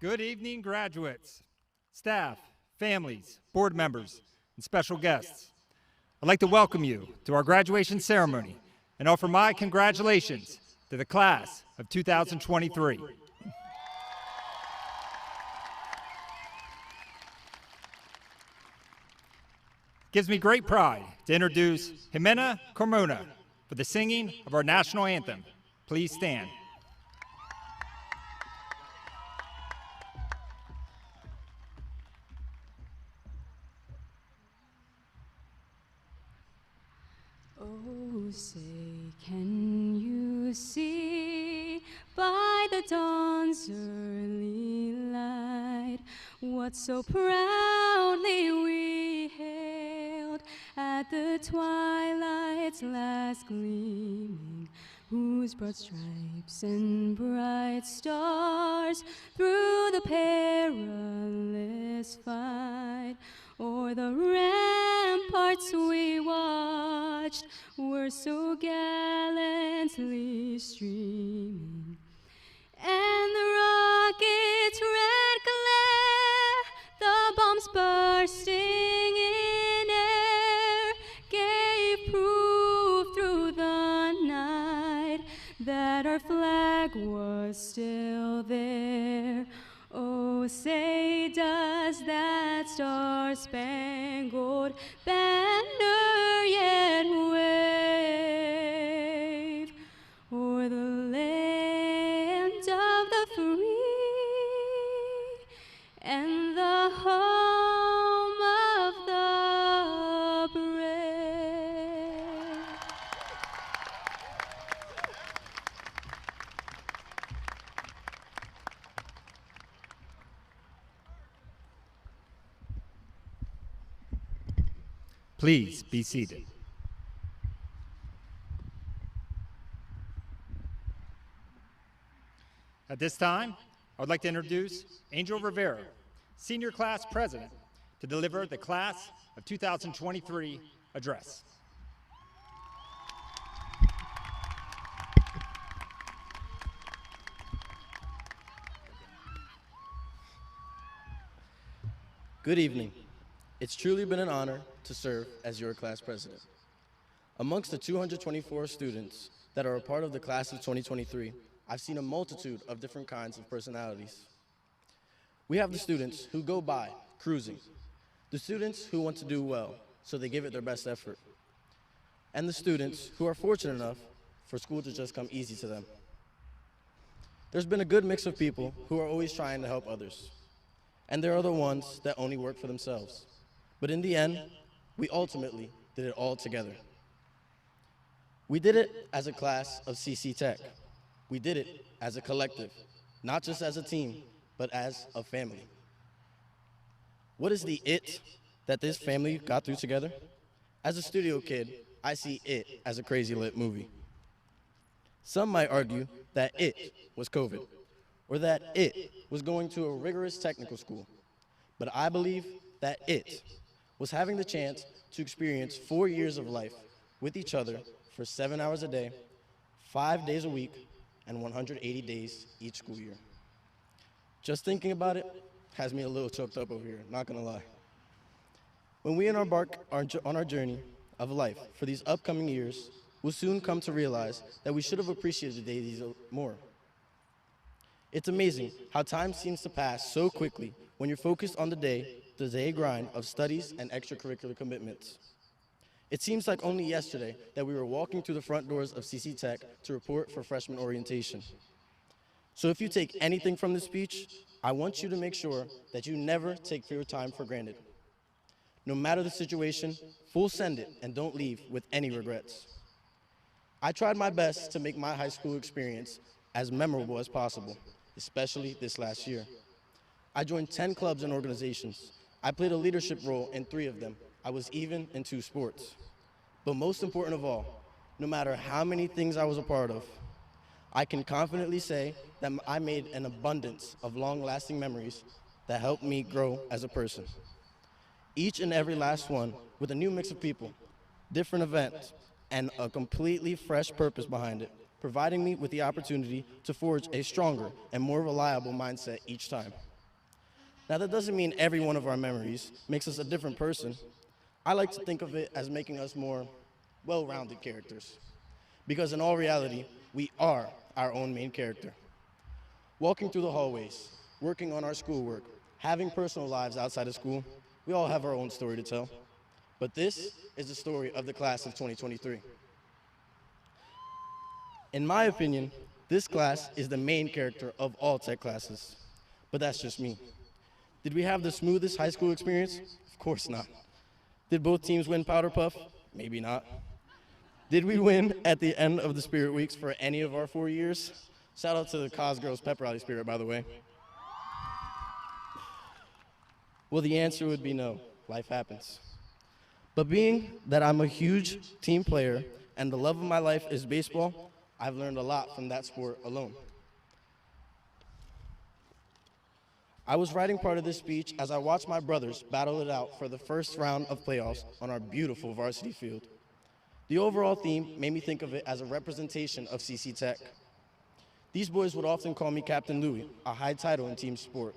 Good evening, graduates, staff, families, board members, and special guests. I'd like to welcome you to our graduation ceremony and offer my congratulations to the class of 2023. Gives me great pride to introduce Jimena Carmona for the singing of our national anthem. Please stand. Oh, say, can you see by the dawn's early light what so proudly we hailed at the twilight's last gleaming, whose broad stripes and bright stars through the perilous fight o'er the ramparts we watched were so gallantly streaming, and the rocket's red glare, the bombs bursting in air, gave proof through the night that our flag was still there. Oh, say, does that star-spangled banner yet wave o'er the land of the free and the home of the brave? Please be seated. At this time, I would like to introduce Angel Rivera, Senior Class President, to deliver the Class of 2023 address. Good evening. It's truly been an honor to serve as your class president. Amongst the 224 students that are a part of the class of 2023, I've seen a multitude of different kinds of personalities. We have the students who go by cruising, the students who want to do well, so they give it their best effort, and the students who are fortunate enough for school to just come easy to them. There's been a good mix of people who are always trying to help others, and there are the ones that only work for themselves. But in the end, we ultimately did it all together. We did it as a class of CCTEC. We did it as a collective, not just as a team, but as a family. What is the it that this family got through together? As a studio kid, I see it as a crazy lit movie. Some might argue that it was COVID, or that it was going to a rigorous technical school. But I believe that it was having the chance to experience 4 years of life with each other for 7 hours a day, 5 days a week, and 180 days each school year. Just thinking about it has me a little choked up over here, not gonna lie. When we embark on our journey of life for these upcoming years, we'll soon come to realize that we should have appreciated the days more. It's amazing how time seems to pass so quickly when you're focused on the day-to-day grind of studies and extracurricular commitments. It seems like only yesterday that we were walking through the front doors of CCTEC to report for freshman orientation. So if you take anything from this speech, I want you to make sure that you never take your time for granted. No matter the situation, full send it and don't leave with any regrets. I tried my best to make my high school experience as memorable as possible, especially this last year. I joined 10 clubs and organizations. I played a leadership role in 3 of them. I was even in 2 sports. But most important of all, no matter how many things I was a part of, I can confidently say that I made an abundance of long-lasting memories that helped me grow as a person. Each and every last one with a new mix of people, different events, and a completely fresh purpose behind it, providing me with the opportunity to forge a stronger and more reliable mindset each time. Now, that doesn't mean every one of our memories makes us a different person. I like to think of it as making us more well-rounded characters. Because in all reality, we are our own main character. Walking through the hallways, working on our schoolwork, having personal lives outside of school, we all have our own story to tell. But this is the story of the class of 2023. In my opinion, this class is the main character of all tech classes. But that's just me. Did we have the smoothest high school experience? Of course not. Did both teams win Powder Puff? Maybe not. Did we win at the end of the Spirit Weeks for any of our 4 years? Shout out to the Cos Girls Pep Rally Spirit, by the way. Well, the answer would be no. Life happens. But being that I'm a huge team player and the love of my life is baseball, I've learned a lot from that sport alone. I was writing part of this speech as I watched my brothers battle it out for the first round of playoffs on our beautiful varsity field. The overall theme made me think of it as a representation of CCTEC. These boys would often call me Captain Louis, a high title in team sport,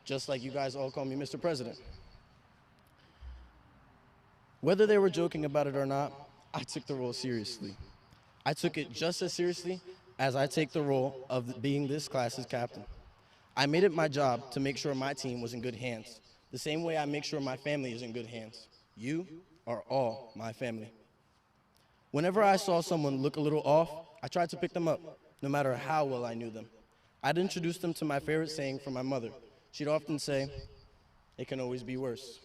just like you guys all call me Mr. President. Whether they were joking about it or not, I took the role seriously. I took it just as seriously as I take the role of being this class's captain. I made it my job to make sure my team was in good hands, the same way I make sure my family is in good hands. You are all my family. Whenever I saw someone look a little off, I tried to pick them up, no matter how well I knew them. I'd introduce them to my favorite saying from my mother. She'd often say, "It can always be worse."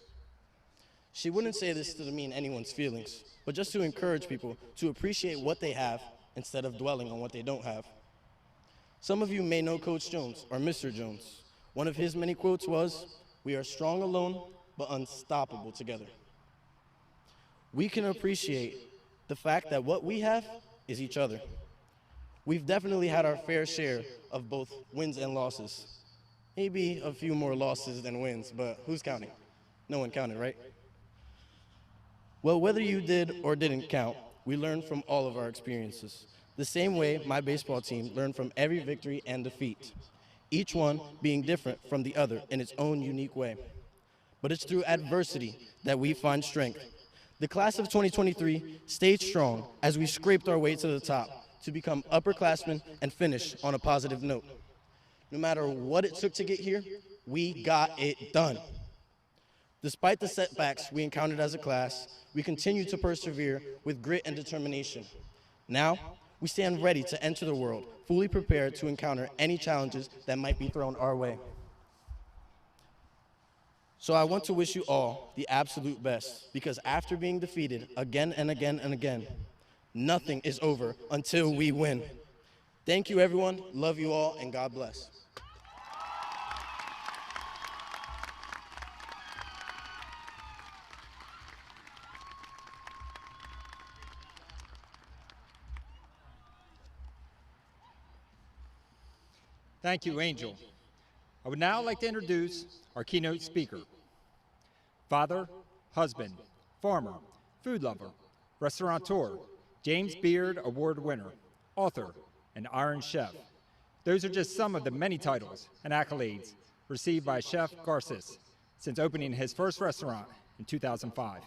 She wouldn't say this to demean anyone's feelings, but just to encourage people to appreciate what they have instead of dwelling on what they don't have. Some of you may know Coach Jones, or Mr. Jones. One of his many quotes was, "We are strong alone, but unstoppable together." We can appreciate the fact that what we have is each other. We've definitely had our fair share of both wins and losses. Maybe a few more losses than wins, but who's counting? No one counted, right? Well, whether you did or didn't count, we learned from all of our experiences. The same way my baseball team learned from every victory and defeat, each one being different from the other in its own unique way. But it's through adversity that we find strength. The class of 2023 stayed strong as we scraped our way to the top to become upperclassmen and finish on a positive note. No matter what it took to get here, we got it done. Despite the setbacks we encountered as a class, we continue to persevere with grit and determination. Now, we stand ready to enter the world, fully prepared to encounter any challenges that might be thrown our way. So I want to wish you all the absolute best, because after being defeated again and again and again, nothing is over until we win. Thank you, everyone. Love you all, and God bless. Thank you, Angel. I would now like to introduce our keynote speaker. Father, husband, farmer, food lover, restaurateur, James Beard Award winner, author, and Iron Chef. Those are just some of the many titles and accolades received by Chef Garces since opening his first restaurant in 2005.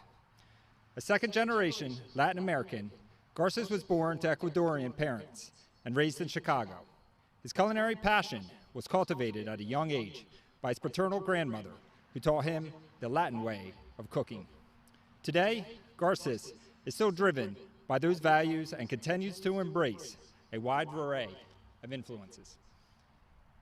A second-generation Latin American, Garces was born to Ecuadorian parents and raised in Chicago. His culinary passion was cultivated at a young age by his paternal grandmother, who taught him the Latin way of cooking. Today, Garces is still driven by those values and continues to embrace a wide array of influences.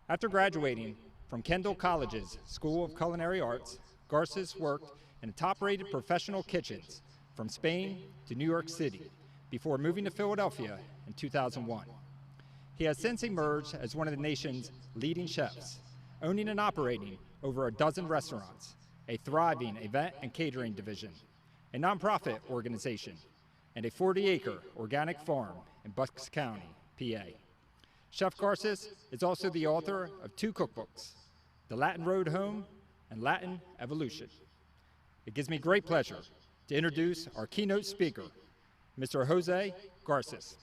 After graduating from Kendall College's School of Culinary Arts, Garces worked in top-rated professional kitchens from Spain to New York City before moving to Philadelphia in 2001. He has since emerged as one of the nation's leading chefs, owning and operating over a dozen restaurants, a thriving event and catering division, a nonprofit organization, and a 40-acre organic farm in Bucks County, PA. Chef Garces is also the author of 2 cookbooks, The Latin Road Home and Latin Evolution. It gives me great pleasure to introduce our keynote speaker, Mr. Jose Garces.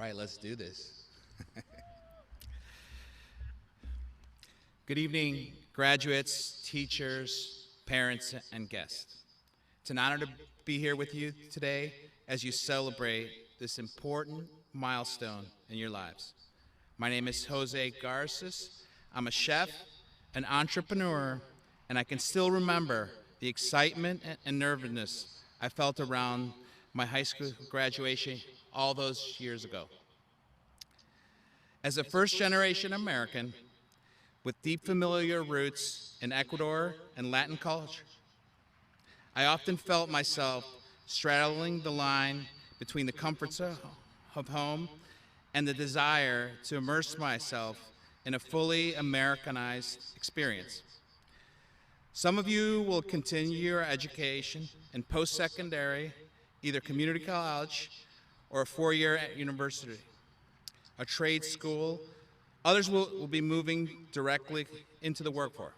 right, let's do this. Good evening, graduates, teachers, parents, and guests. It's an honor to be here with you today as you celebrate this important milestone in your lives. My name is Jose Garces. I'm a chef, an entrepreneur, and I can still remember the excitement and nervousness I felt around my high school graduation all those years ago. As a first-generation American with deep familiar roots in Ecuador and Latin culture, I often felt myself straddling the line between the comforts of home and the desire to immerse myself in a fully Americanized experience. Some of you will continue your education in post-secondary, either community college or a four-year university, a trade school. Others will be moving directly into the workforce.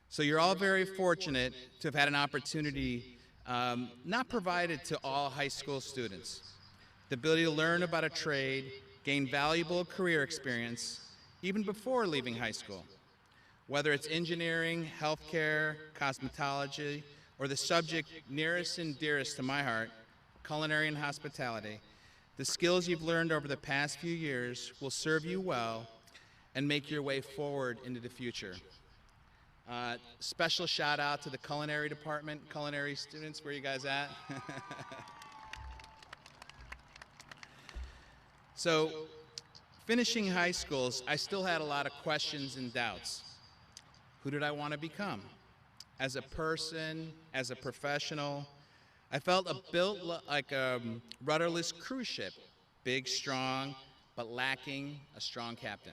So you're all very fortunate to have had an opportunity not provided to all high school students. The ability to learn about a trade, gain valuable career experience, even before leaving high school. Whether it's engineering, healthcare, cosmetology, or the subject nearest and dearest to my heart, culinary and hospitality, the skills you've learned over the past few years will serve you well and make your way forward into the future. Special shout out to the culinary department, culinary students, where you guys at? So, finishing high schools, I still had a lot of questions and doubts. Who did I want to become? As a person, as a professional, I felt built like a rudderless cruise ship, big, strong, but lacking a strong captain.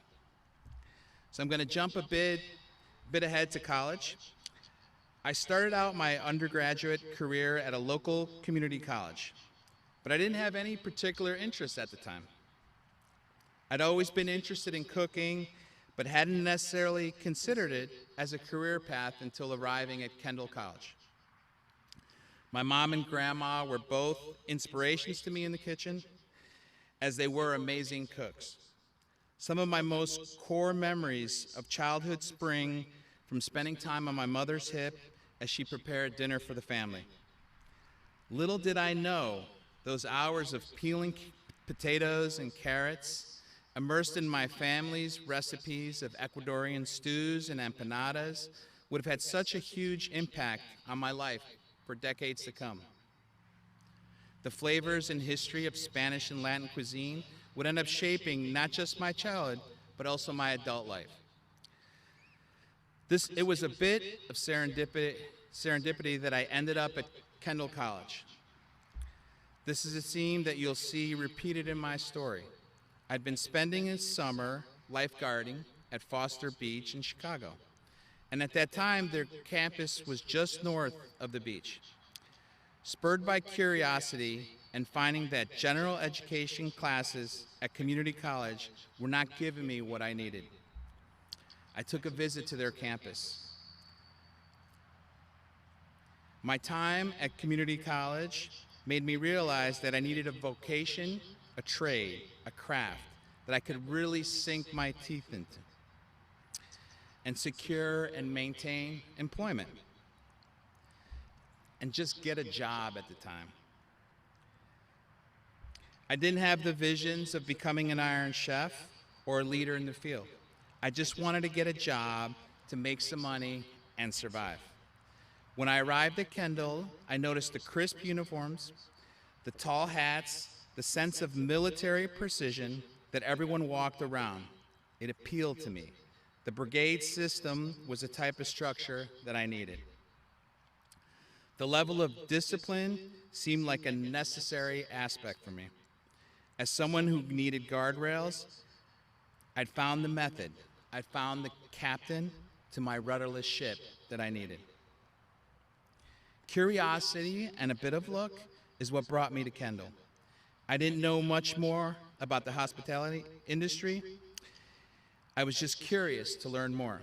So I'm going to jump a bit ahead to college. I started out my undergraduate career at a local community college, but I didn't have any particular interest at the time. I'd always been interested in cooking, but hadn't necessarily considered it as a career path until arriving at Kendall College. My mom and grandma were both inspirations to me in the kitchen, as they were amazing cooks. Some of my most core memories of childhood spring from spending time on my mother's hip as she prepared dinner for the family. Little did I know those hours of peeling potatoes and carrots, immersed in my family's recipes of Ecuadorian stews and empanadas, would have had such a huge impact on my life for decades to come. The flavors and history of Spanish and Latin cuisine would end up shaping not just my childhood, but also my adult life. It was a bit of serendipity that I ended up at Kendall College. This is a theme that you'll see repeated in my story. I'd been spending a summer lifeguarding at Foster Beach in Chicago. And at that time, their campus was just north of the beach. Spurred by curiosity and finding that general education classes at community college were not giving me what I needed, I took a visit to their campus. My time at community college made me realize that I needed a vocation, a trade, a craft that I could really sink my teeth into and secure and maintain employment and just get a job at the time. I didn't have the visions of becoming an Iron Chef or a leader in the field. I just wanted to get a job to make some money and survive. When I arrived at Kendall, I noticed the crisp uniforms, the tall hats, the sense of military precision that everyone walked around. It appealed to me. The brigade system was a type of structure that I needed. The level of discipline seemed like a necessary aspect for me. As someone who needed guardrails, I'd found the method. I'd found the captain to my rudderless ship that I needed. Curiosity and a bit of luck is what brought me to Kendall. I didn't know much more about the hospitality industry. I was just curious to learn more.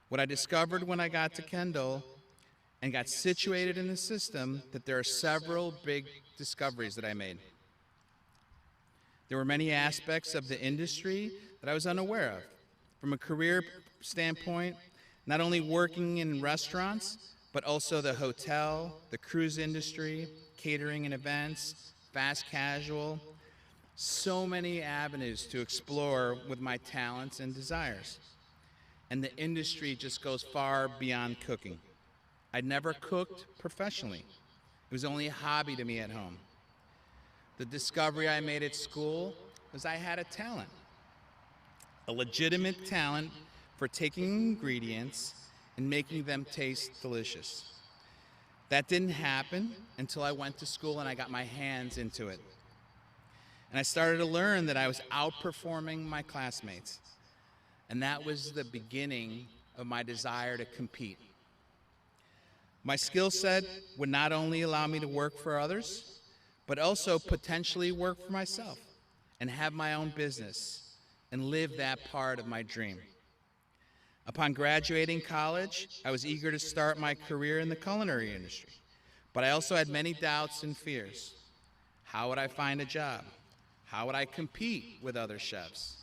What I discovered when I got to Kendall and got situated in the system, that there are several big discoveries that I made. There were many aspects of the industry that I was unaware of. From a career standpoint, not only working in restaurants, but also the hotel, the cruise industry, catering and events, fast casual, so many avenues to explore with my talents and desires. And the industry just goes far beyond cooking. I'd never cooked professionally. It was only a hobby to me at home. The discovery I made at school was I had a talent, a legitimate talent for taking ingredients and making them taste delicious. That didn't happen until I went to school and I got my hands into it. And I started to learn that I was outperforming my classmates. And that was the beginning of my desire to compete. My skill set would not only allow me to work for others, but also potentially work for myself and have my own business and live that part of my dream. Upon graduating college, I was eager to start my career in the culinary industry, but I also had many doubts and fears. How would I find a job? How would I compete with other chefs?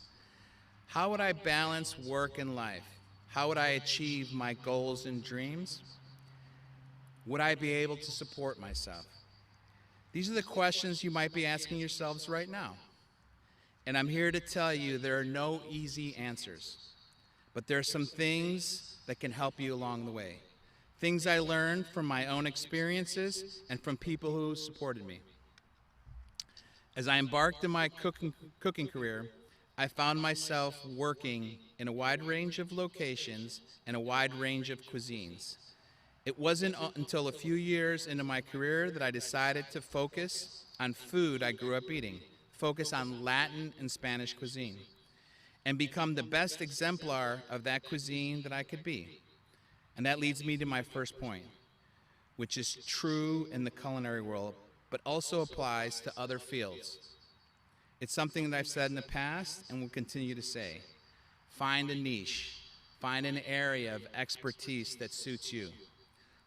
How would I balance work and life? How would I achieve my goals and dreams? Would I be able to support myself? These are the questions you might be asking yourselves right now. And I'm here to tell you there are no easy answers, but there are some things that can help you along the way. Things I learned from my own experiences and from people who supported me. As I embarked in my cooking career, I found myself working in a wide range of locations and a wide range of cuisines. It wasn't until a few years into my career that I decided to focus on food I grew up eating, focus on Latin and Spanish cuisine, and become the best exemplar of that cuisine that I could be. And that leads me to my first point, which is true in the culinary world, but also applies to other fields. It's something that I've said in the past and will continue to say. Find a niche, find an area of expertise that suits you.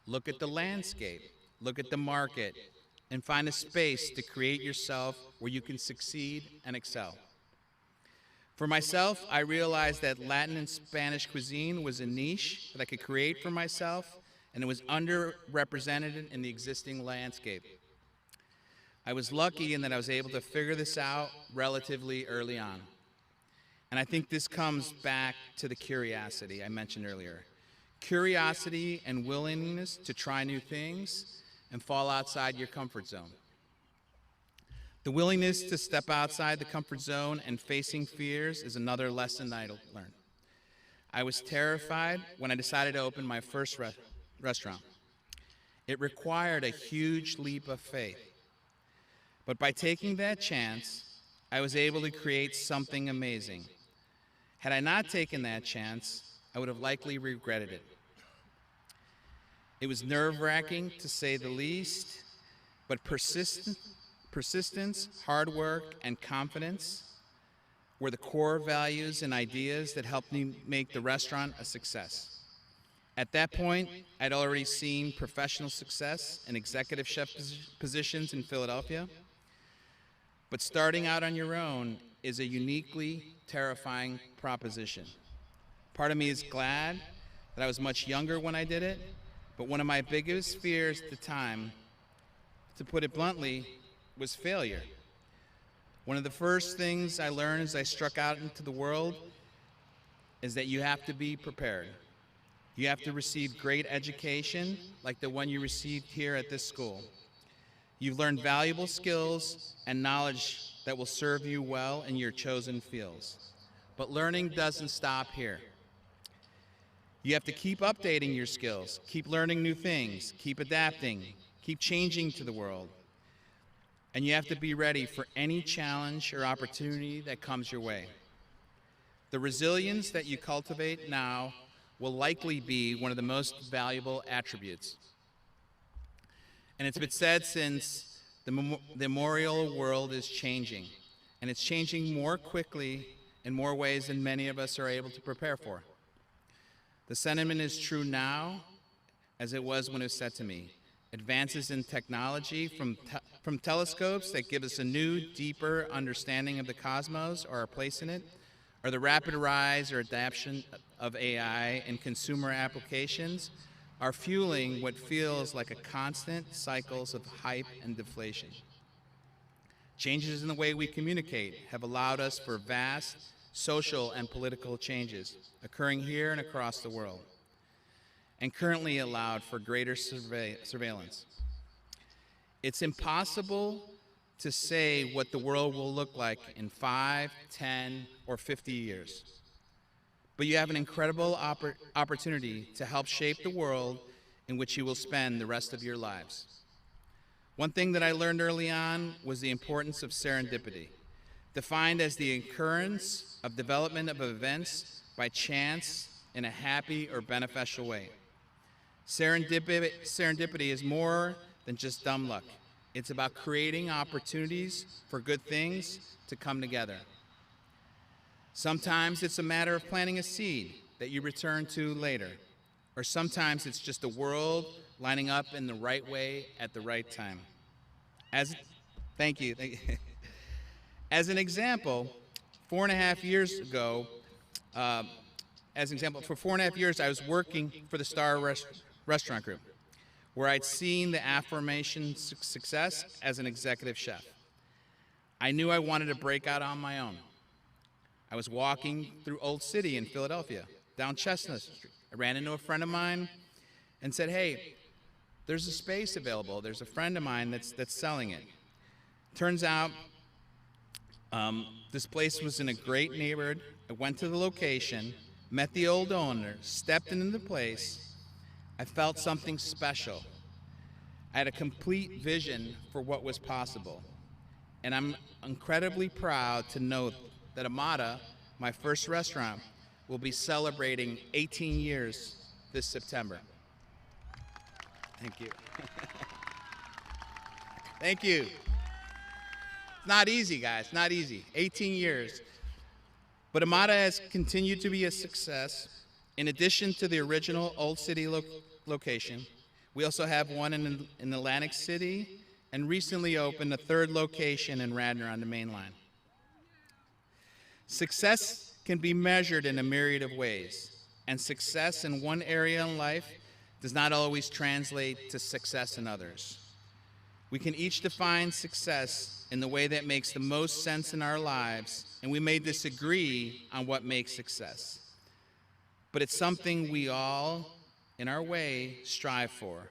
Look at the landscape, look at the market, and find a space to create yourself where you can succeed and excel. For myself, I realized that Latin and Spanish cuisine was a niche that I could create for myself, and it was underrepresented in the existing landscape. I was lucky in that I was able to figure this out relatively early on. And I think this comes back to the curiosity I mentioned earlier. Curiosity and willingness to try new things and fall outside your comfort zone. The willingness to step outside the comfort zone and facing fears is another lesson I learned. I was terrified when I decided to open my first restaurant. It required a huge leap of faith. But by taking that chance, I was able to create something amazing. Had I not taken that chance, I would have likely regretted it. It was nerve-wracking, to say the least, but persistence, hard work, and confidence were the core values and ideas that helped me make the restaurant a success. At that point, I'd already seen professional success in executive chef positions in Philadelphia, but starting out on your own is a uniquely terrifying proposition. Part of me is glad that I was much younger when I did it, but one of my biggest fears at the time, to put it bluntly, was failure. One of the first things I learned as I struck out into the world is that you have to be prepared. You have to receive great education like the one you received here at this school. You've learned valuable skills and knowledge that will serve you well in your chosen fields. But learning doesn't stop here. You have to keep updating your skills, keep learning new things, keep adapting, keep changing to the world. And you have to be ready for any challenge or opportunity that comes your way. The resilience that you cultivate now will likely be one of the most valuable attributes. And it's been said since the memorial world is changing, and it's changing more quickly in more ways than many of us are able to prepare for. The sentiment is true now as it was when it was said to me. Advances in technology, from from telescopes that give us a new, deeper understanding of the cosmos or our place in it, or the rapid rise or adoption of AI in consumer applications, are fueling what feels like a constant cycles of hype and deflation. Changes in the way we communicate have allowed us for vast social and political changes occurring here and across the world, and currently allowed for greater surveillance. It's impossible to say what the world will look like in 5, 10, or 50 years. But you have an incredible opportunity to help shape the world in which you will spend the rest of your lives. One thing that I learned early on was the importance of serendipity, defined as the occurrence of development of events by chance in a happy or beneficial way. Serendipity is more than just dumb luck. It's about creating opportunities for good things to come together. Sometimes it's a matter of planting a seed that you return to later, or sometimes it's just the world lining up in the right way at the right time. Thank you. As an example, 4.5 years ago, for 4.5 years, I was working for the Star Restaurant Group, where I'd seen the aforementioned success as an executive chef. I knew I wanted to break out on my own. I was walking through Old City in Philadelphia, down Chestnut Street. I ran into a friend of mine and said, hey, there's a space available. There's a friend of mine that's selling it. Turns out this place was in a great neighborhood. I went to the location, met the old owner, stepped into the place. I felt something special. I had a complete vision for what was possible. And I'm incredibly proud to note that Amada, my first restaurant, will be celebrating 18 years this September. Thank you. Thank you. It's not easy, guys, not easy. 18 years. But Amada has continued to be a success. In addition to the original Old City location, we also have one in Atlantic City and recently opened a third location in Radnor on the main line. Success can be measured in a myriad of ways, and success in one area in life does not always translate to success in others. We can each define success in the way that makes the most sense in our lives, and we may disagree on what makes success. But it's something we all, in our way, strive for.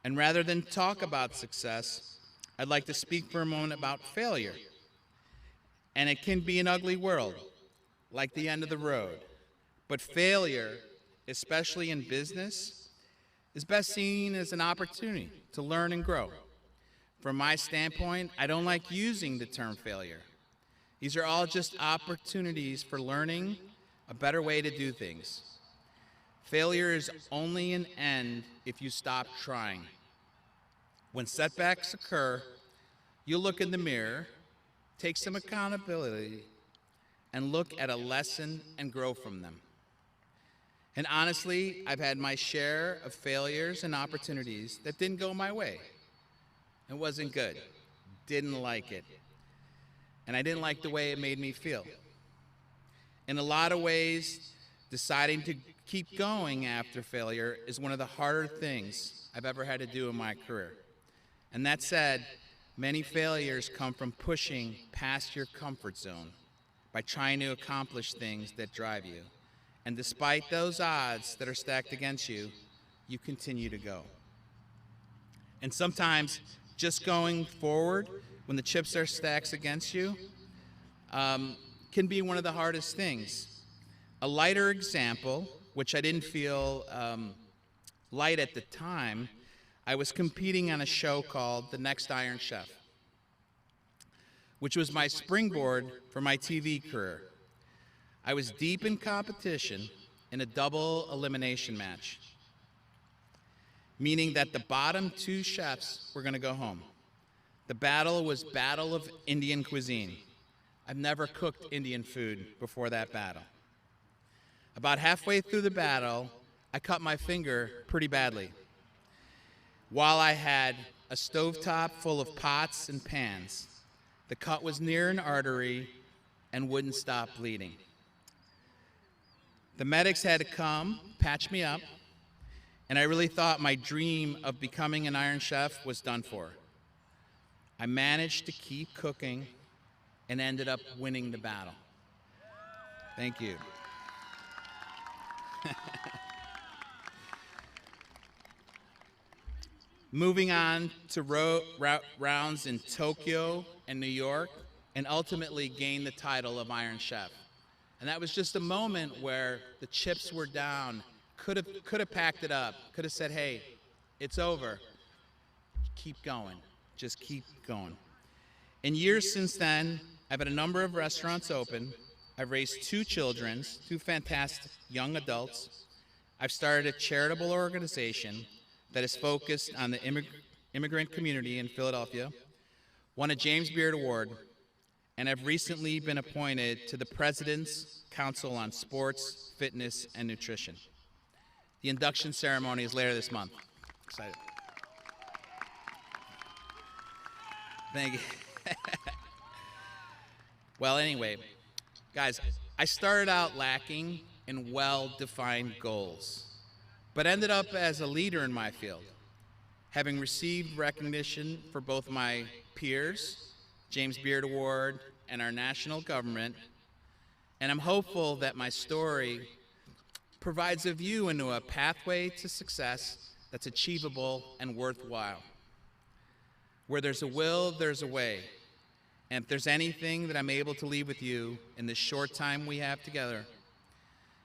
And rather than talk about success, I'd like to speak for a moment about failure. And it can be an ugly world, like the end of the road. But failure, especially in business, is best seen as an opportunity to learn and grow. From my standpoint, I don't like using the term failure. These are all just opportunities for learning a better way to do things. Failure is only an end if you stop trying. When setbacks occur, you look in the mirror, take some accountability, and look at a lesson and grow from them. And honestly, I've had my share of failures and opportunities that didn't go my way. It wasn't good. Didn't like it. And I didn't like the way it made me feel. In a lot of ways, deciding to keep going after failure is one of the harder things I've ever had to do in my career. And that said, many failures come from pushing past your comfort zone by trying to accomplish things that drive you. And despite those odds that are stacked against you, you continue to go. And sometimes just going forward when the chips are stacked against you can be one of the hardest things. A lighter example, which I didn't feel light at the time, I was competing on a show called The Next Iron Chef, which was my springboard for my TV career. I was deep in competition in a double elimination match, meaning that the bottom two chefs were going to go home. The battle was Battle of Indian Cuisine. I've never cooked Indian food before that battle. About halfway through the battle, I cut my finger pretty badly. While I had a stovetop full of pots and pans. The cut was near an artery and wouldn't stop bleeding. The medics had to come, patch me up, and I really thought my dream of becoming an Iron Chef was done for. I managed to keep cooking and ended up winning the battle. Thank you. Moving on to rounds in Tokyo and New York, and ultimately gained the title of Iron Chef. And that was just a moment where the chips were down. Could have packed it up. Could have said, hey, it's over. Keep going. Just keep going. In years since then, I've had a number of restaurants open. I've raised 2 children, 2 fantastic young adults. I've started a charitable organization that is focused on the immigrant community in Philadelphia, won a James Beard Award, and I've recently been appointed to the President's Council on Sports, Fitness, and Nutrition. The induction ceremony is later this month. Excited. Thank you. Well, anyway, guys, I started out lacking in well-defined goals, but ended up as a leader in my field, having received recognition for both my peers, James Beard Award, and our national government, and I'm hopeful that my story provides a view into a pathway to success that's achievable and worthwhile. Where there's a will, there's a way. And if there's anything that I'm able to leave with you in this short time we have together,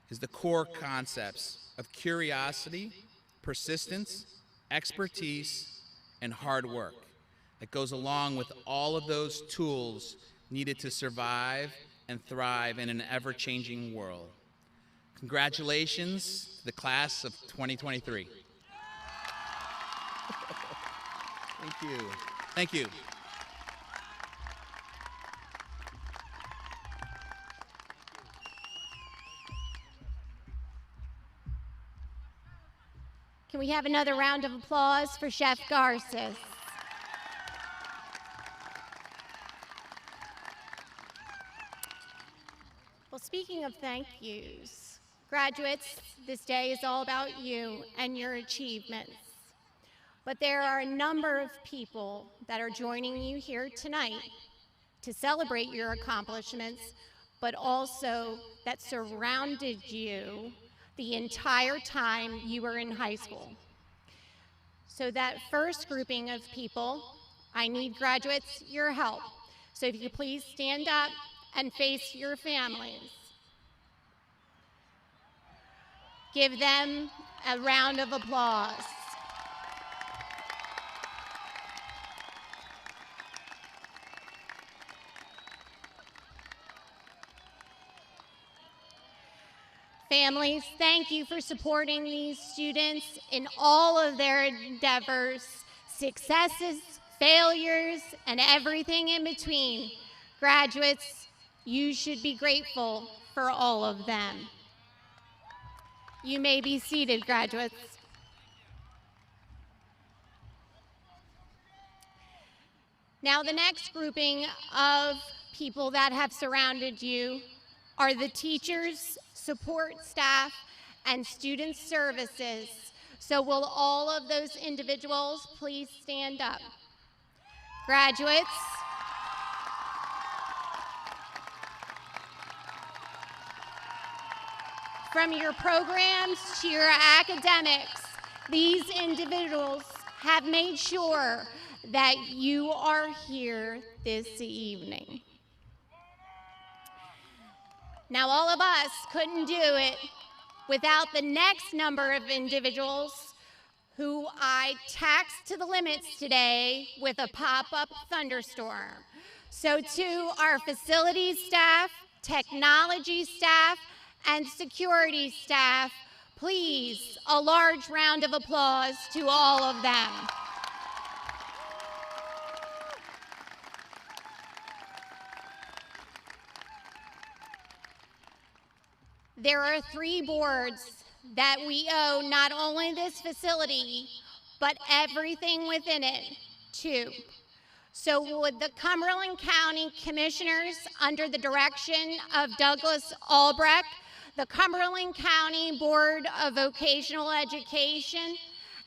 is the core concepts of curiosity, persistence, expertise, and hard work that goes along with all of those tools needed to survive and thrive in an ever-changing world. Congratulations to the class of 2023. Thank you. Thank you. Can we have another round of applause for Chef Garces? Well, speaking of thank yous, graduates, this day is all about you and your achievements. But there are a number of people that are joining you here tonight to celebrate your accomplishments, but also that surrounded you the entire time you were in high school. So that first grouping of people, I need graduates, your help. So if you please stand up and face your families. Give them a round of applause. Families, thank you for supporting these students in all of their endeavors, successes, failures, and everything in between. Graduates, you should be grateful for all of them. You may be seated, graduates. Now, the next grouping of people that have surrounded you are the teachers, support staff, and student services. So will all of those individuals please stand up? Graduates, from your programs to your academics, these individuals have made sure that you are here this evening. Now, all of us couldn't do it without the next number of individuals who I taxed to the limits today with a pop-up thunderstorm. So to our facilities staff, technology staff, and security staff, please, a large round of applause to all of them. There are 3 boards that we owe not only this facility, but everything within it. 2. So would the Cumberland County Commissioners, under the direction of Douglas Albrecht, the Cumberland County Board of Vocational Education,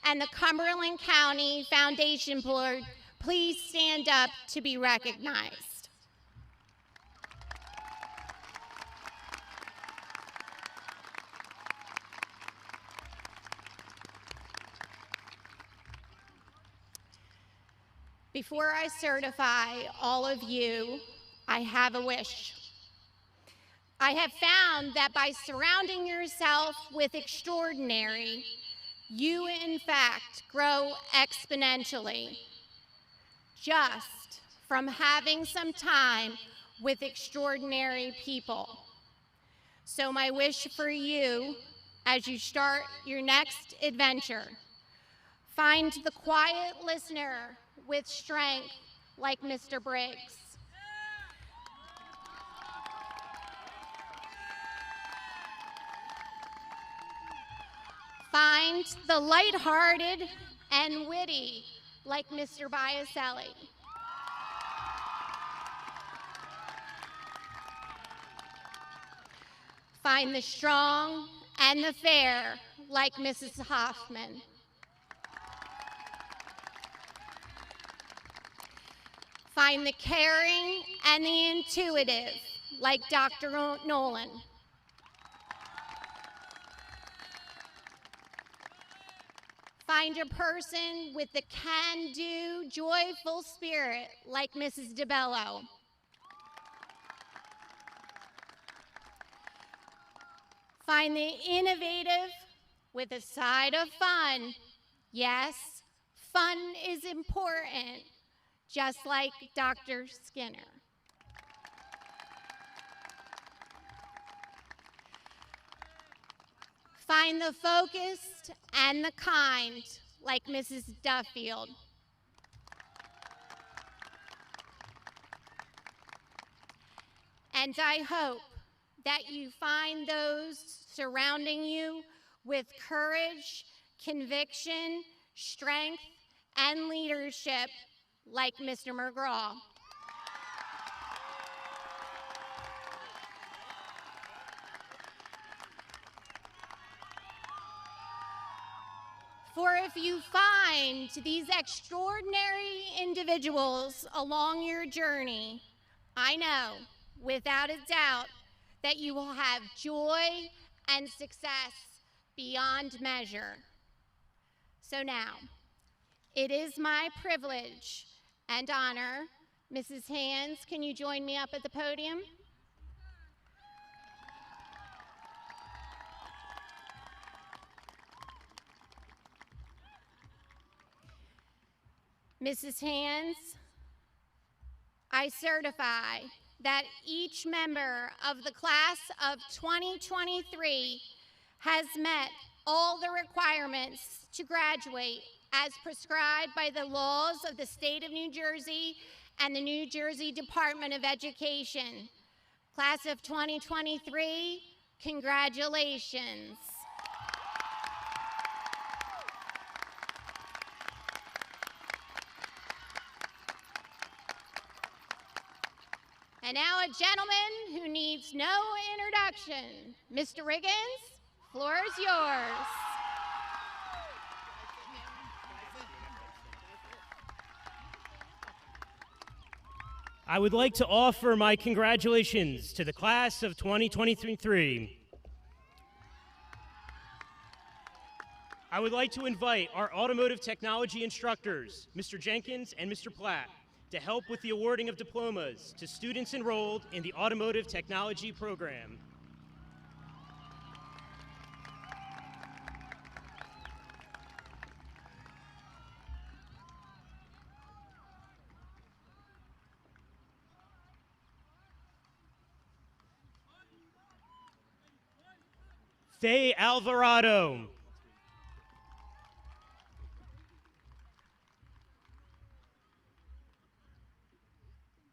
and the Cumberland County Foundation Board, please stand up to be recognized. Before I certify all of you, I have a wish. I have found that by surrounding yourself with extraordinary, you in fact grow exponentially, just from having some time with extraordinary people. So my wish for you, as you start your next adventure, find the quiet listener with strength like Mr. Briggs. Find the lighthearted and witty like Mr. Biaselli. Find the strong and the fair like Mrs. Hoffman. Find the caring and the intuitive like Dr. Nolan. Find a person with the can-do, joyful spirit like Mrs. DeBello. Find the innovative with a side of fun. Yes, fun is important, just like Dr. Skinner. Find the focused and the kind, like Mrs. Duffield. And I hope that you find those surrounding you with courage, conviction, strength, and leadership, like Mr. McGraw. For if you find these extraordinary individuals along your journey, I know, without a doubt, that you will have joy and success beyond measure. So now, it is my privilege and honor. Mrs. Hands, can you join me up at the podium? Mrs. Hands, I certify that each member of the class of 2023 has met all the requirements to graduate as prescribed by the laws of the state of New Jersey and the New Jersey Department of Education. Class of 2023, congratulations. And now a gentleman who needs no introduction. Mr. Riggins, floor is yours. I would like to offer my congratulations to the class of 2023. I would like to invite our automotive technology instructors, Mr. Jenkins and Mr. Platt, to help with the awarding of diplomas to students enrolled in the automotive technology program. Faye Alvarado.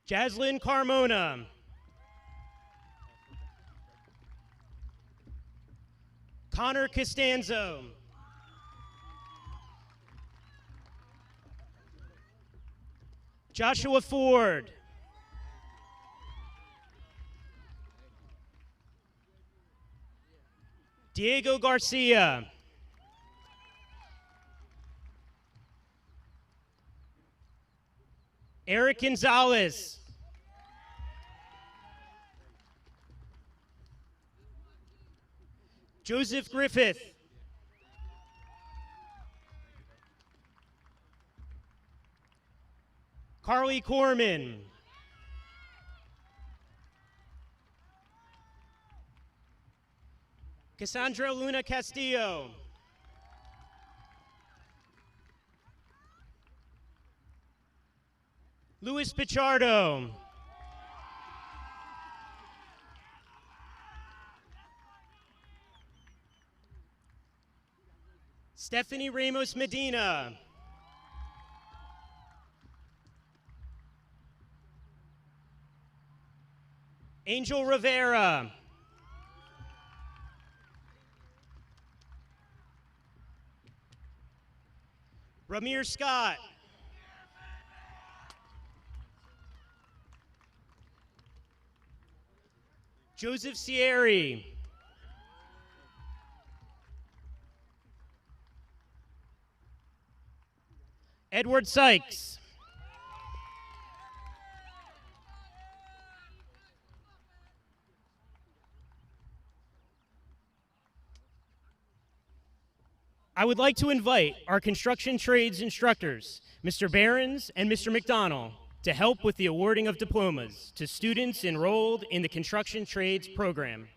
Jaslyn Carmona. Connor Costanzo. Joshua Ford. Diego Garcia. Eric Gonzalez. Joseph Griffith. Carly Corman. Cassandra Luna Castillo. Luis Pichardo. Stephanie Ramos Medina. Angel Rivera. Ramir Scott. Joseph Sierri. Edward Sykes. I would like to invite our construction trades instructors, Mr. Behrens and Mr. McDonnell, to help with the awarding of diplomas to students enrolled in the construction trades program.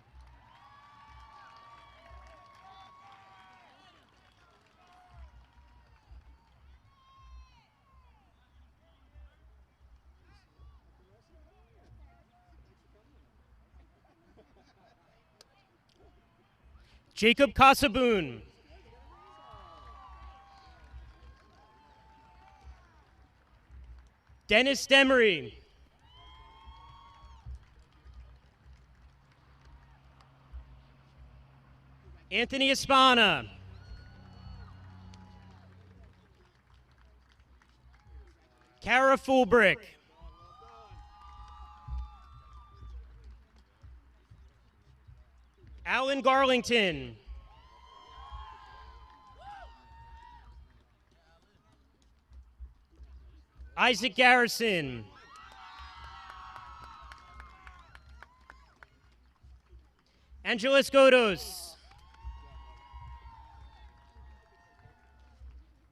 Jacob Casaboon. Dennis Demery. Anthony Espana. Kara Fulbrick. Alan Garlington. Isaac Garrison. Angeles Godos.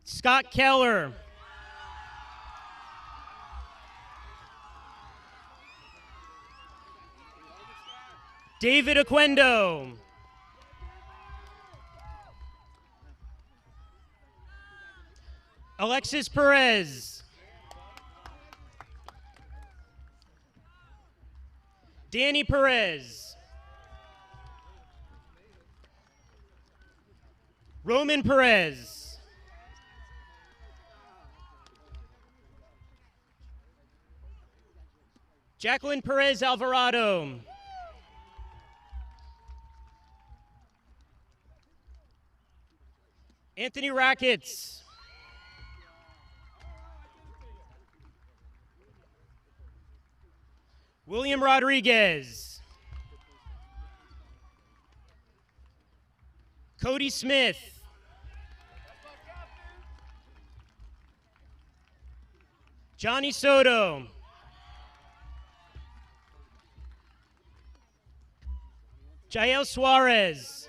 Scott Keller. David Aquendo. Alexis Perez. Danny Perez. Roman Perez. Jacqueline Perez Alvarado. Anthony Rackets. William Rodriguez. Cody Smith. Johnny Soto. Jael Suarez.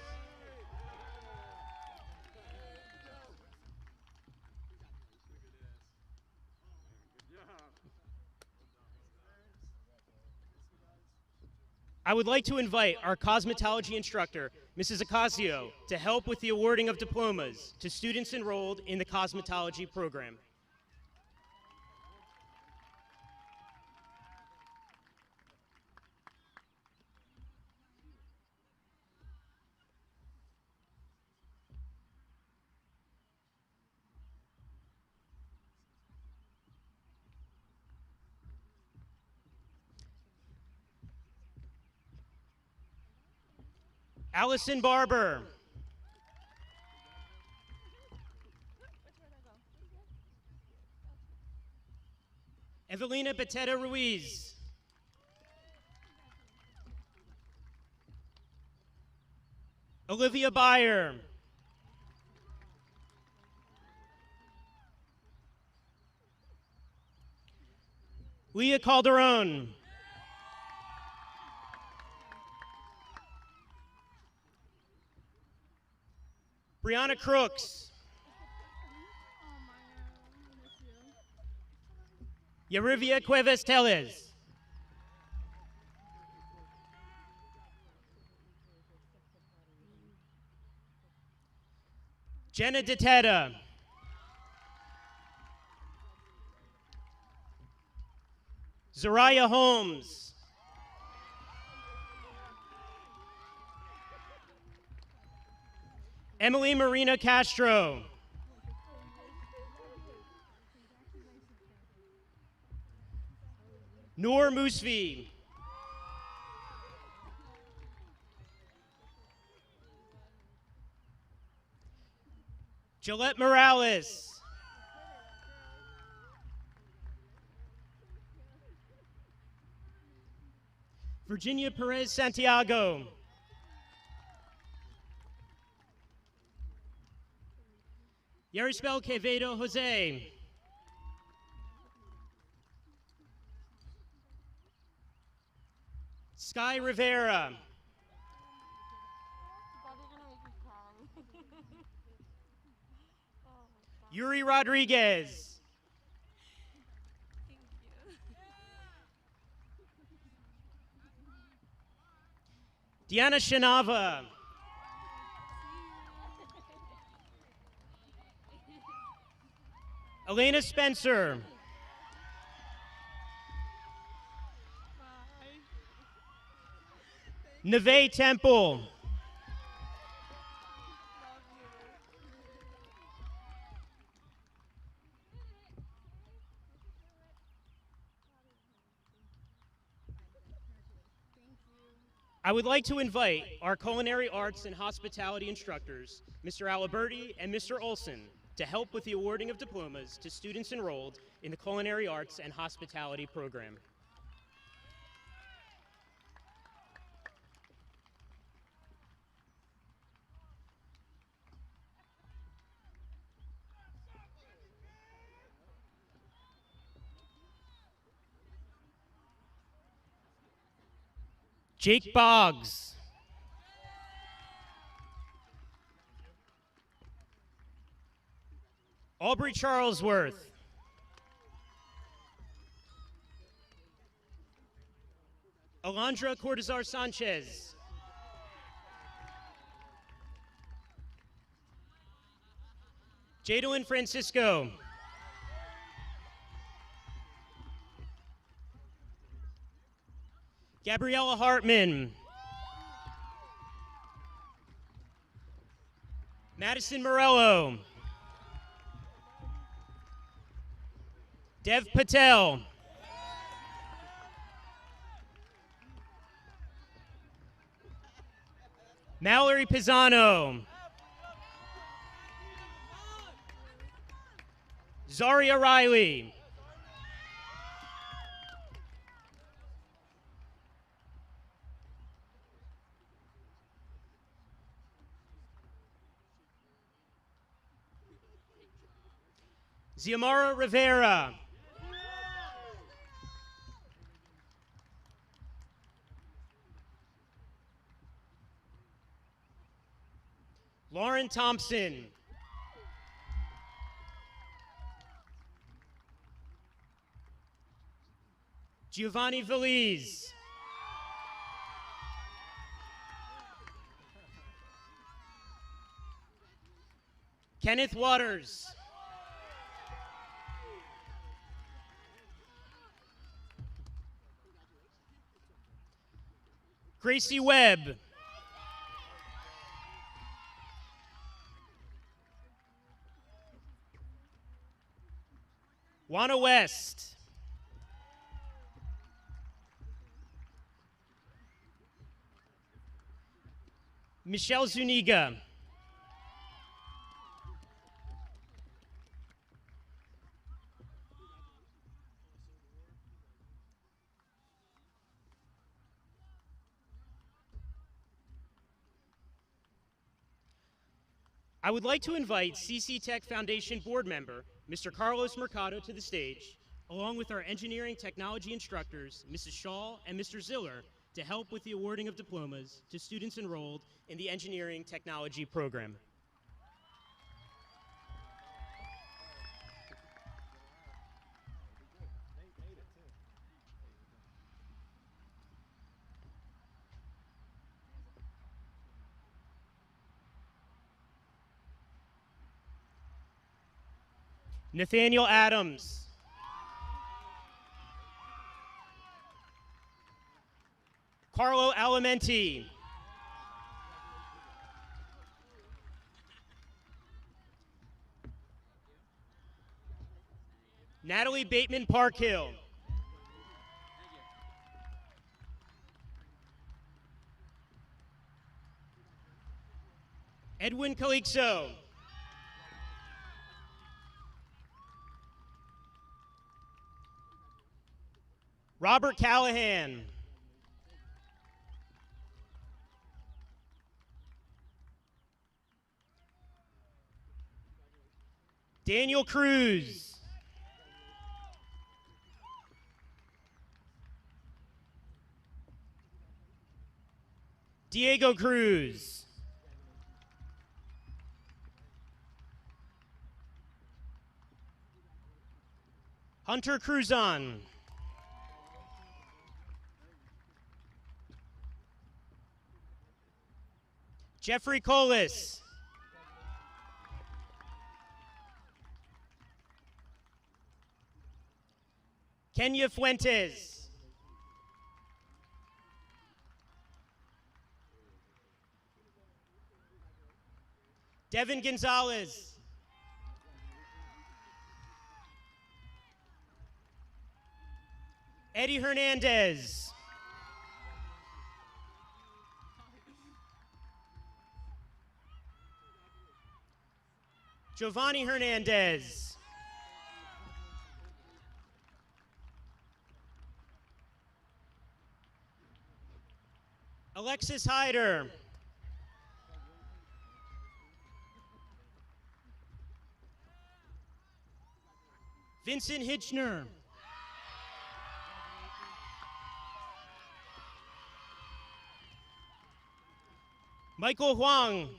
I would like to invite our cosmetology instructor, Mrs. Ocasio, to help with the awarding of diplomas to students enrolled in the cosmetology program. Allison Barber. Evelina Beteta Ruiz. Olivia Byer. Leah Calderon. Brianna Crooks. Yarivia Cuevas Tellez. Jenna DeTeta. Zariah Holmes. Emily Marina Castro. Noor Musfi. Gillette Morales. Virginia Perez Santiago. Yarisbel Quevedo Jose. Sky Rivera. Yuri Rodriguez. Diana Shanava. Elena Spencer. Neve Temple. I would like to invite our culinary arts and hospitality instructors, Mr. Aliberti and Mr. Olson, to help with the awarding of diplomas to students enrolled in the culinary arts and hospitality program. Jake Boggs. Aubrey Charlesworth. Alondra Cortazar Sanchez. Jadalyn Francisco. Gabriella Hartman. Madison Morello. Dev Patel. Mallory Pisano. Zaria Riley. Ziamara Rivera. Lauren Thompson. Giovanni Veliz. Kenneth Waters. Gracie Webb. Juana West. Michelle Zuniga. I would like to invite CCTEC Foundation board member, Mr. Carlos Mercado, to the stage, along with our engineering technology instructors, Mrs. Shaw and Mr. Ziller, to help with the awarding of diplomas to students enrolled in the engineering technology program. Nathaniel Adams. Carlo Alimenti. Natalie Bateman Parkhill. Edwin Calixto. Robert Callahan. Daniel Cruz. Diego Cruz. Hunter Cruzon. Jeffrey Colis. Kenya Fuentes. Devin Gonzalez. Eddie Hernandez. Giovanni Hernandez. Alexis Hyder. Vincent Hitchner. Michael Huang.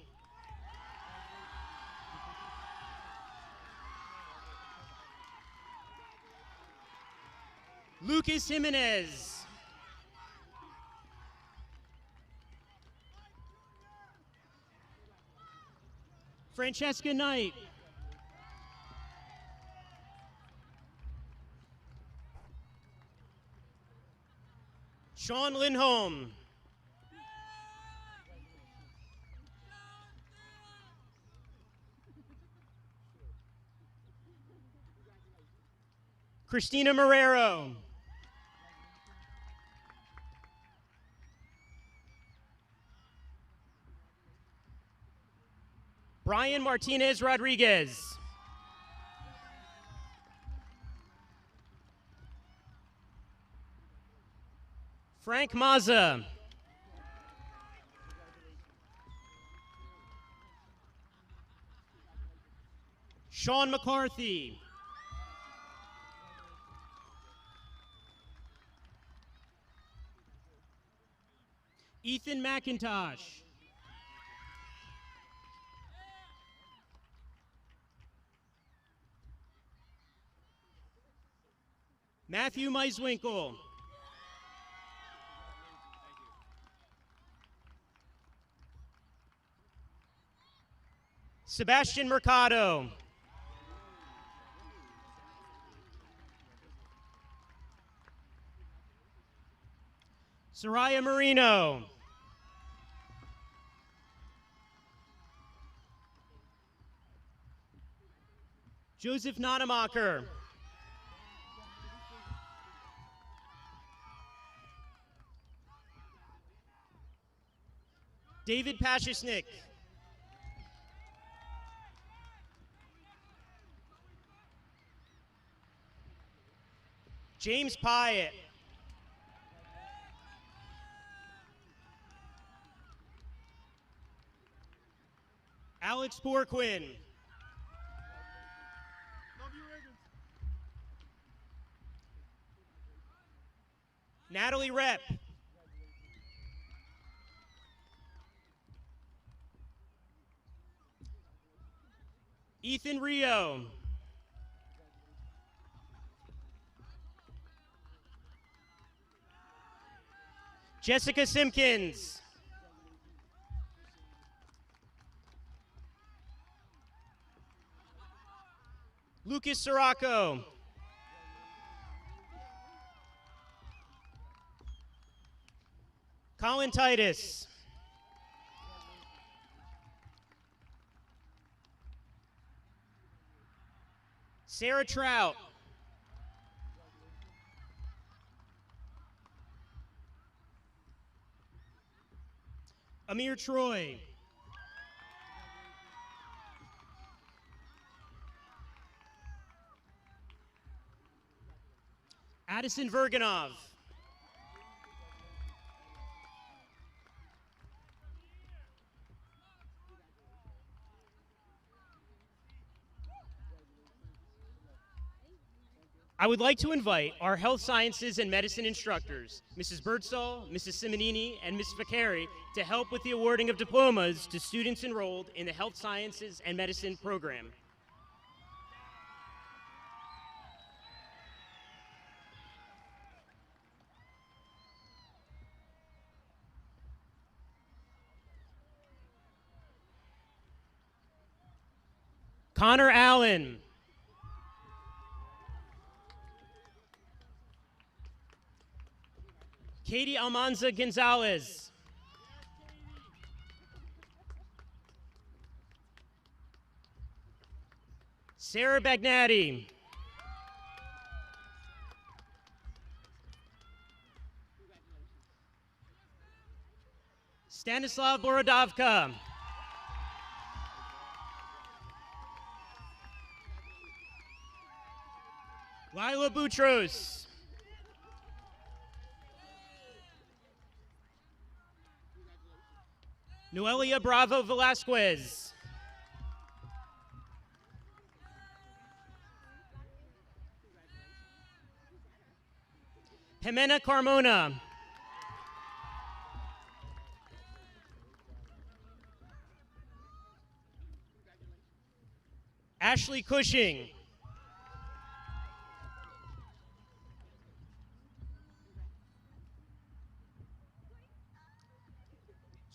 Lucas Jimenez. Francesca Knight. Sean Lindholm. Christina Marrero. Brian Martinez Rodriguez. Frank Mazza. Sean McCarthy. Ethan McIntosh. Matthew Meiswinkle. Sebastian Mercado. Soraya Marino. Joseph Nonemacher. David Pashusnik. James Pyatt. Alex Alex Borquin. Natalie Rep. Ethan Rio. Jessica Simpkins. Lucas Sirocco. Colin Titus. Sarah Trout. Amir Troy. Addison Verganov. I would like to invite our health sciences and medicine instructors, Mrs. Birdsall, Mrs. Simonini, and Ms. Vaccari, to help with the awarding of diplomas to students enrolled in the health sciences and medicine program. Connor Allen. Katie Almanza Gonzalez. Sarah Bagnati. Stanislav Borodovka. Lila Boutros. Noelia Bravo Velasquez. Jimena Carmona. Ashley Cushing.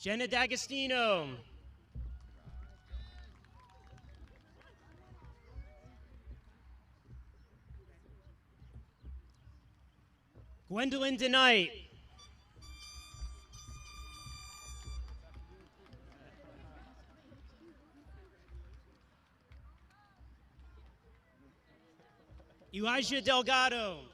Jenna D'Agostino. Gwendolyn DeKnight. Elijah Delgado.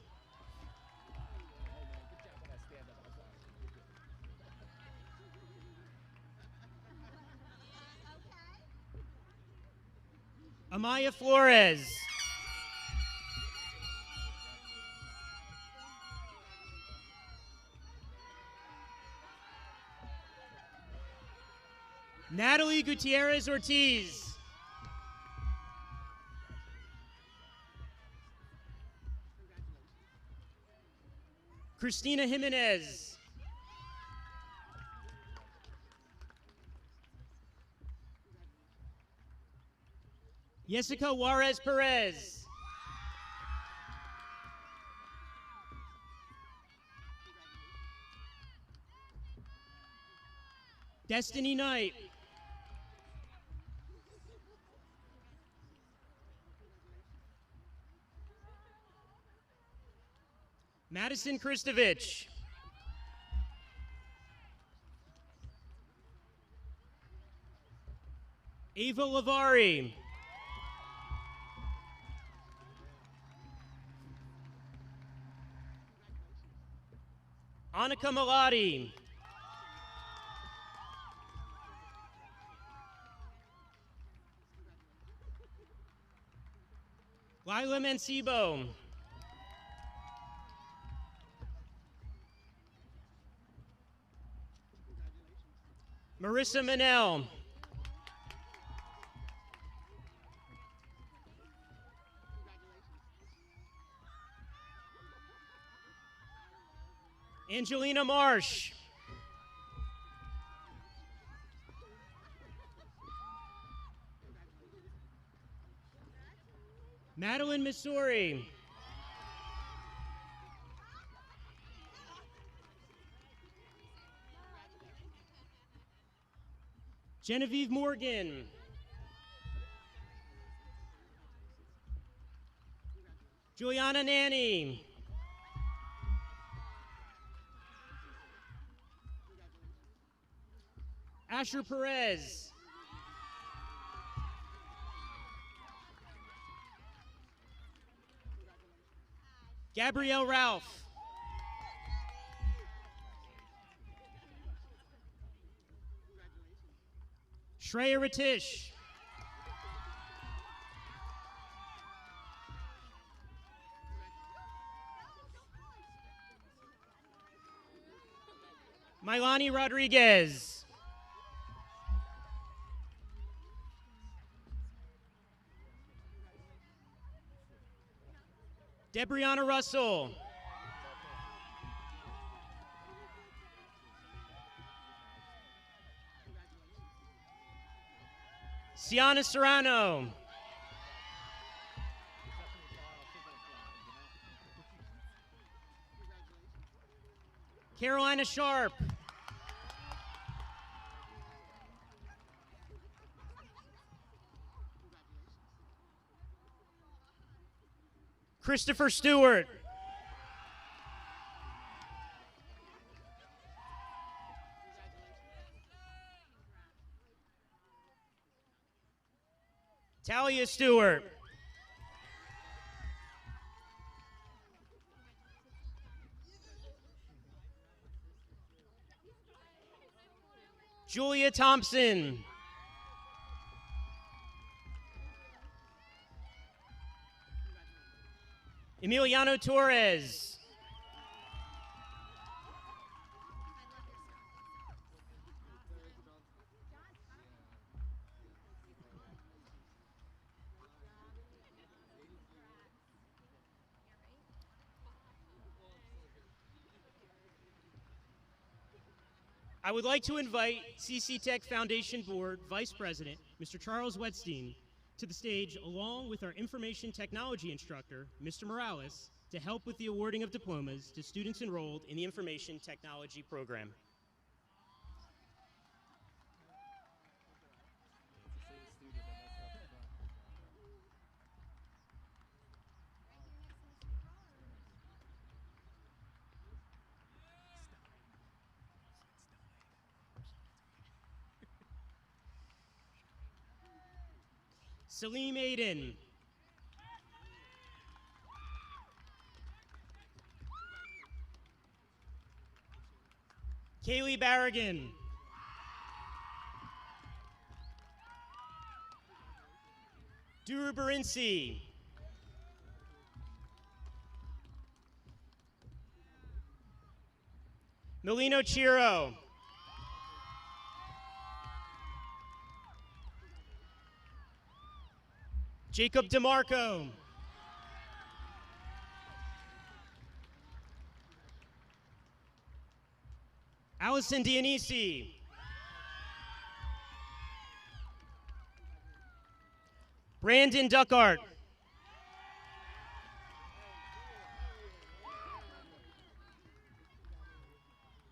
Amaya Flores. Natalie Gutierrez Ortiz. Christina Jimenez. Jessica Juarez Perez. Destiny Knight. Madison Kristovich. Ava Lavari. Annika Malati. Lila Mancebo. Marissa Manel. Angelina Marsh. Madeline Missouri. Genevieve Morgan. Juliana Nanny. Asher Perez. Gabrielle Ralph. Shreya Ratish. Milani Rodriguez. Debrianna Russell. Sienna Serrano. Carolina Sharp. Christopher Stewart. Talia Stewart. Julia Thompson. Emiliano Torres. I would like to invite CCTEC Foundation Board Vice President, Mr. Charles Wetstein, to the stage along with our information technology instructor, Mr. Morales, to help with the awarding of diplomas to students enrolled in the information technology program. Salim Aiden. Kaylee Barragan. Duru Barinci. Melino Chiro. Jacob DeMarco. Allison Dionisi. Brandon Duckart.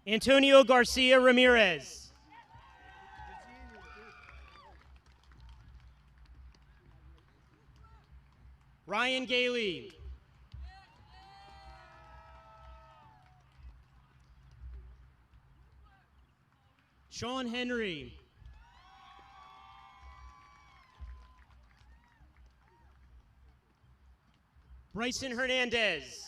Antonio Garcia Ramirez. Ryan Gailey. Sean Henry. Bryson Hernandez.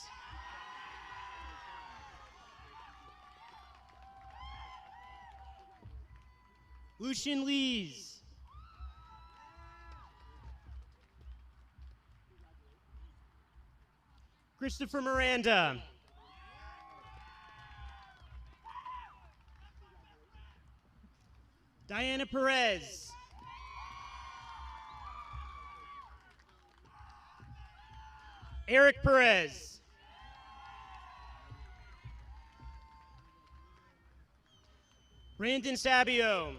Lucian Lees. Christopher Miranda. Diana Perez. Eric Perez. Brandon Sabio.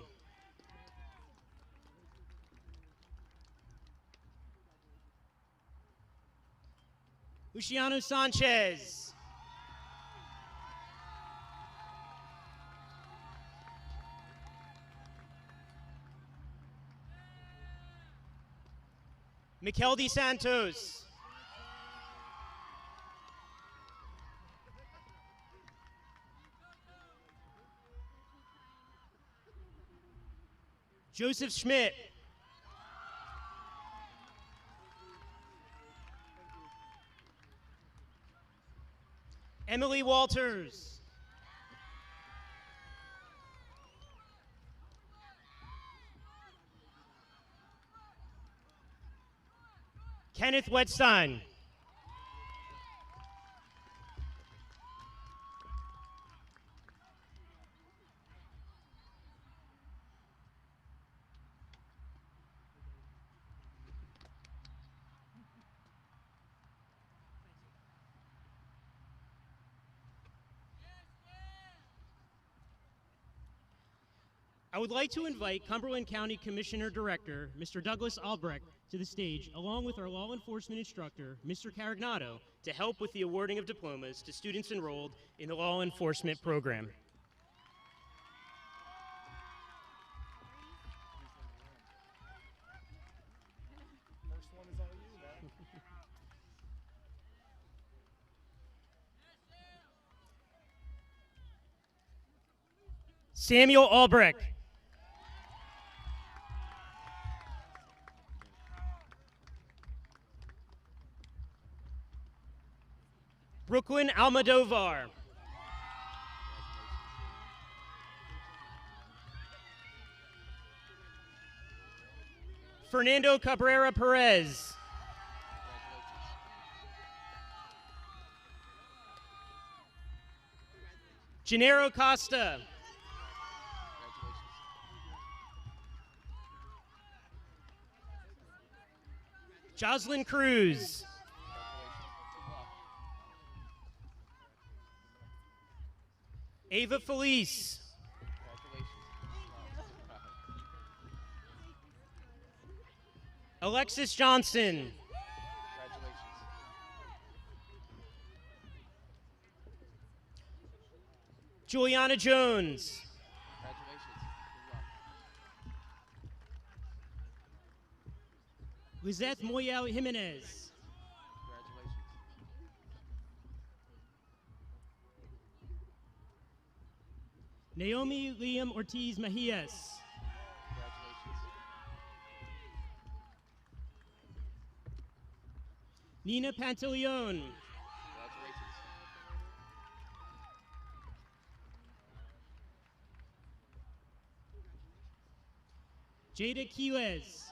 Luciano Sanchez. Mikeldi Santos. Joseph Schmidt. Emily Walters. Kenneth Wetstein. I would like to invite Cumberland County Commissioner Director, Mr. Douglas Albrecht, to the stage, along with our law enforcement instructor, Mr. Carignato, to help with the awarding of diplomas to students enrolled in the law enforcement program. Samuel Albrecht. Brooklyn Almodovar. Fernando Cabrera Perez. Gennaro Costa. Jocelyn Cruz. Ava Felice. Alexis Johnson. Juliana Jones. Lizeth Moyel Jimenez. Naomi Liam Ortiz Mejias. Nina Pantaleon. Jada Quiles.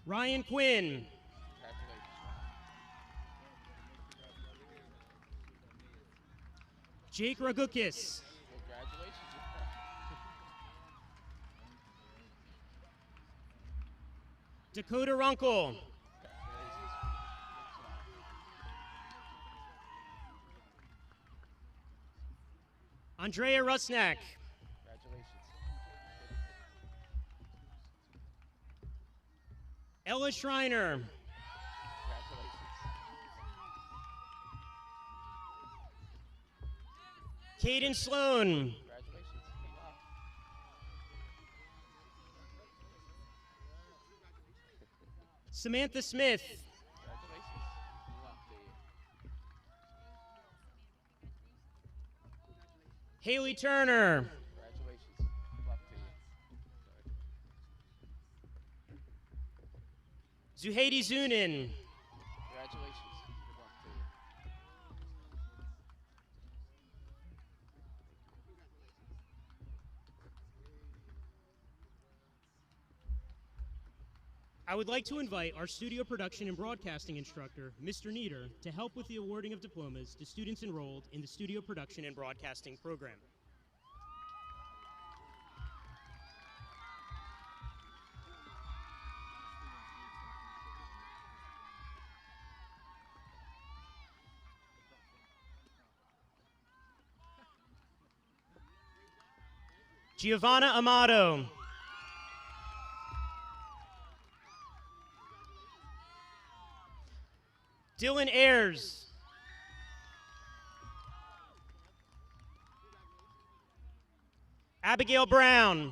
Ryan Quinn. Jake Ragukis. Dakota Runkle. Andrea Rusnak. Ella Schreiner. Caden Sloan. Samantha Smith. Haley Turner. Zuhaidi Zunin. I would like to invite our studio production and broadcasting instructor, Mr. Nieder, to help with the awarding of diplomas to students enrolled in the studio production and broadcasting program. Giovanna Amato. Dylan Ayers. Abigail Brown.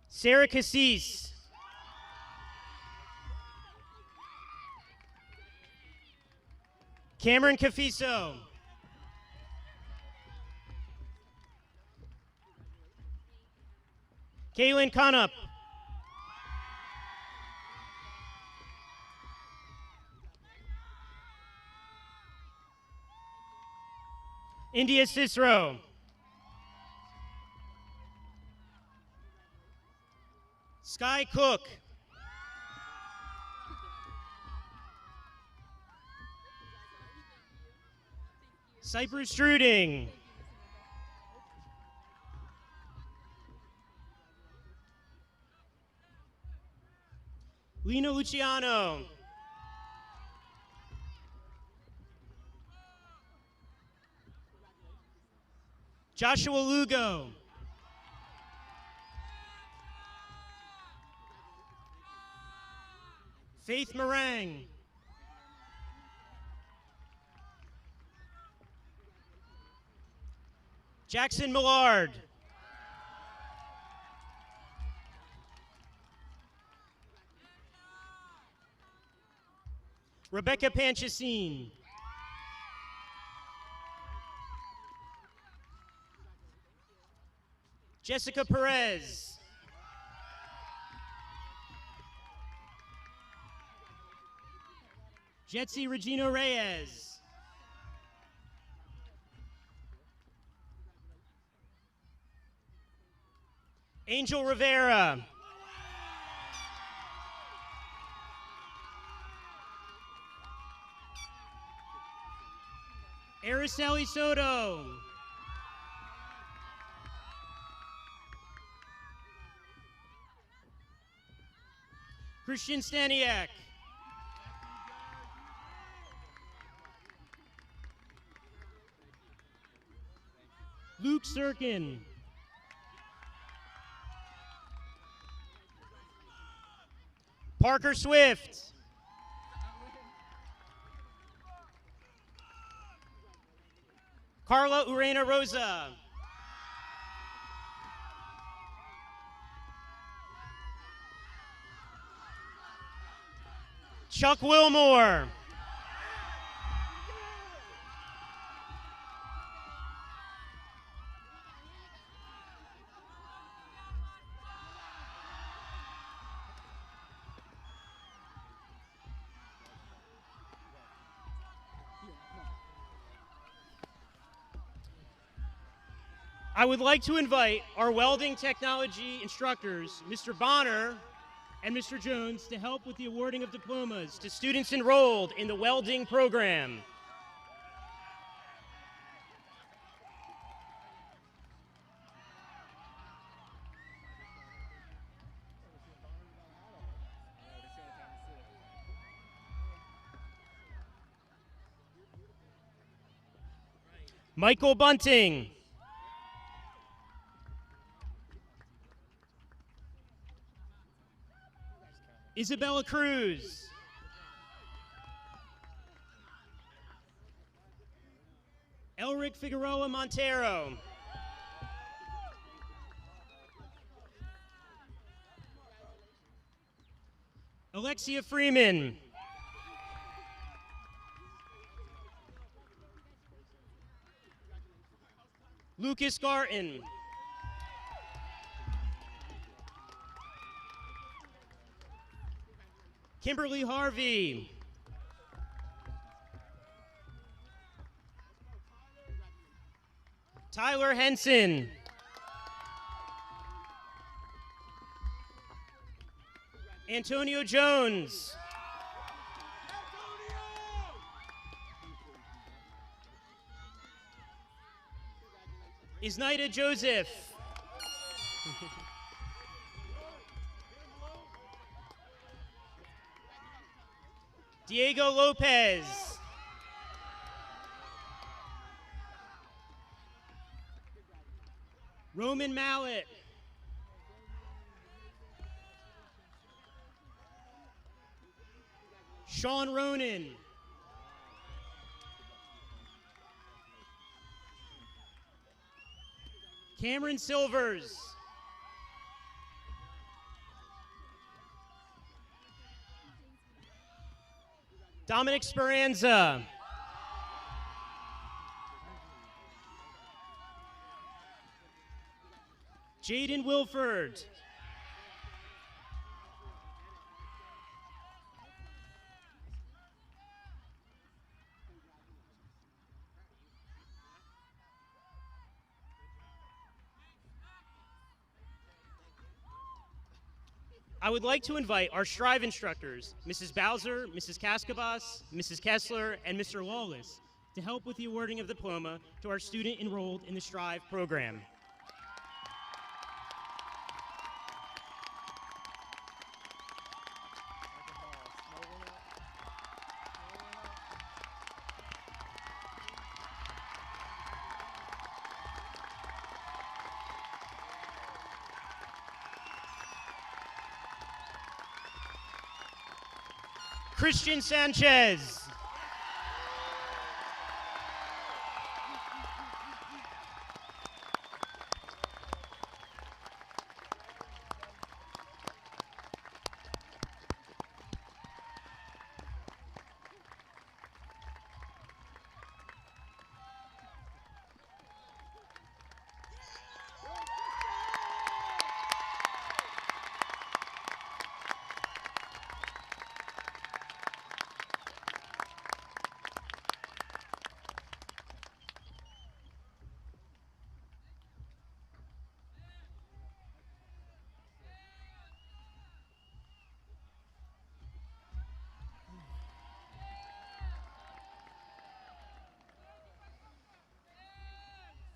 Sarah Cassis. Cameron Cafiso. Kaylin Conup. India Cicero. Sky Cook. Cypress Struding. Lena Luciano. Joshua Lugo. Faith Meringue. Jackson Millard. Rebecca Panchasine. Jessica Perez. Jetsi Regina Reyes. Angel Rivera. Araceli Soto. Christian Staniak. Luke Sirkin. Parker Swift. Carla Urena Rosa. Chuck Wilmore. I would like to invite our welding technology instructors, Mr. Bonner and Mr. Jones, to help with the awarding of diplomas to students enrolled in the welding program. Michael Bunting. Isabella Cruz. Elric Figueroa Montero. Alexia Freeman. Lucas Garton. Kimberly Harvey. Tyler Henson. Antonio Jones. Isnaida Joseph. Diego Lopez. Roman Mallet. Sean Ronan. Cameron Silvers. Dominic Speranza. Jaden Wilford. I would like to invite our Strive instructors, Mrs. Bowser, Mrs. Cascabas, Mrs. Kessler, and Mr. Lawless, to help with the awarding of diploma to our student enrolled in the Strive program. Christian Sanchez.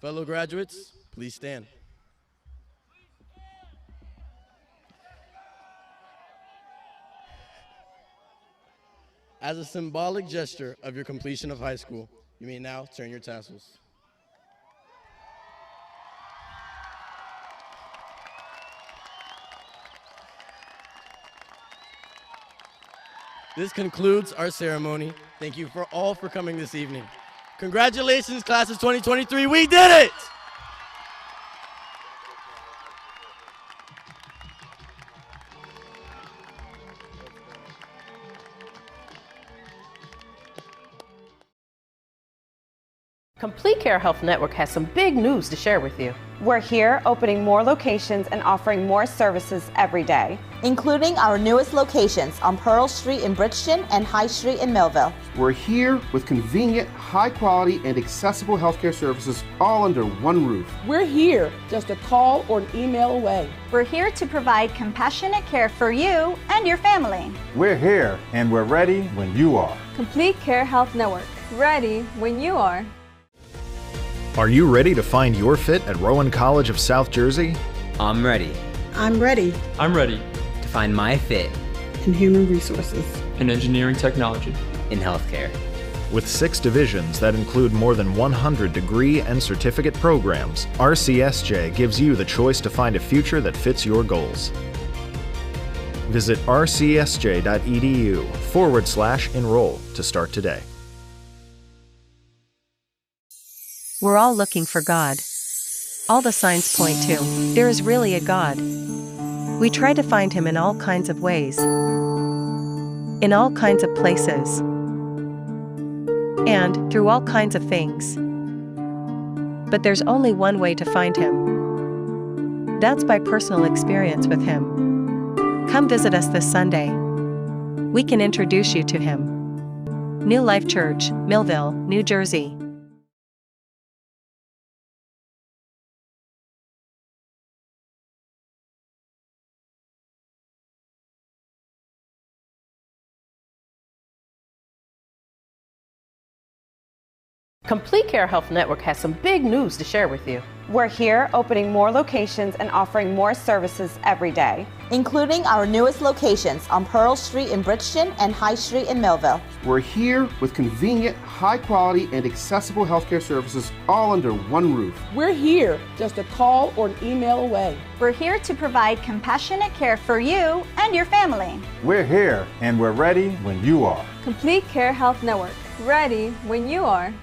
Fellow graduates, please stand. As a symbolic gesture of your completion of high school, you may now turn your tassels. This concludes our ceremony. Thank you all for coming this evening. Congratulations, class of 2023, we did it! Complete Care Health Network has some big news to share with you. We're here opening more locations and offering more services every day, including our newest locations on Pearl Street in Bridgeton and High Street in Millville. We're here with convenient, high-quality, and accessible healthcare services all under one roof. We're here just a call or an email away. We're here to provide compassionate care for you and your family. We're here and we're ready when you are. Complete Care Health Network, ready when you are. Are you ready to find your fit at Rowan College of South Jersey? I'm ready. I'm ready. I'm ready to find my fit in human resources, in engineering technology, in healthcare. With 6 divisions that include more than 100 degree and certificate programs, RCSJ gives you the choice to find a future that fits your goals. Visit rcsj.edu/enroll to start today. We're all looking for God. All the signs point to, there is really a God. We try to find Him in all kinds of ways, in all kinds of places, and through all kinds of things. But there's only one way to find Him. That's by personal experience with Him. Come visit us this Sunday. We can introduce you to Him. New Life Church, Millville, New Jersey. Complete Care Health Network has some big news to share with you. We're here opening more locations and offering more services every day, including our newest locations on Pearl Street in Bridgeton and High Street in Millville. We're here with convenient, high-quality, and accessible healthcare services all under one roof. We're here just a call or an email away. We're here to provide compassionate care for you and your family. We're here and we're ready when you are. Complete Care Health Network. Ready when you are.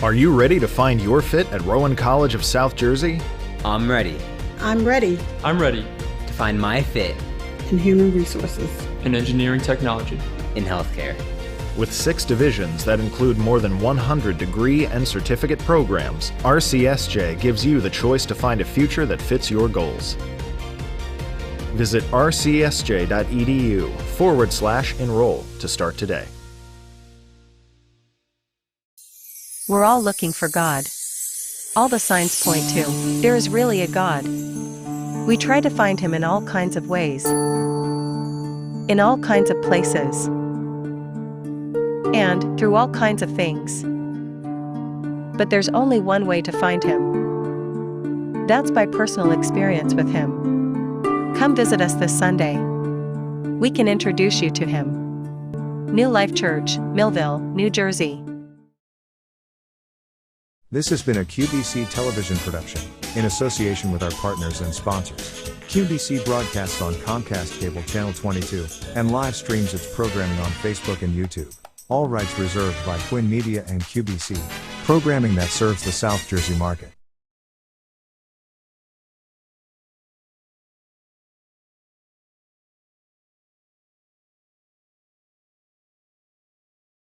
Are you ready to find your fit at Rowan College of South Jersey? I'm ready. I'm ready. I'm ready. To find my fit. In human resources. In engineering technology. In healthcare. With 6 divisions that include more than 100 degree and certificate programs, RCSJ gives you the choice to find a future that fits your goals. Visit rcsj.edu/enroll to start today. We're all looking for God. All the signs point to, there is really a God. We try to find Him in all kinds of ways, in all kinds of places, and through all kinds of things. But there's only one way to find Him. That's by personal experience with Him. Come visit us this Sunday. We can introduce you to Him. New Life Church, Millville, New Jersey. This has been a QBC television production, in association with our partners and sponsors. QBC broadcasts on Comcast Cable Channel 22, and live streams its programming on Facebook and YouTube. All rights reserved by Quinn Media and QBC, programming that serves the South Jersey market.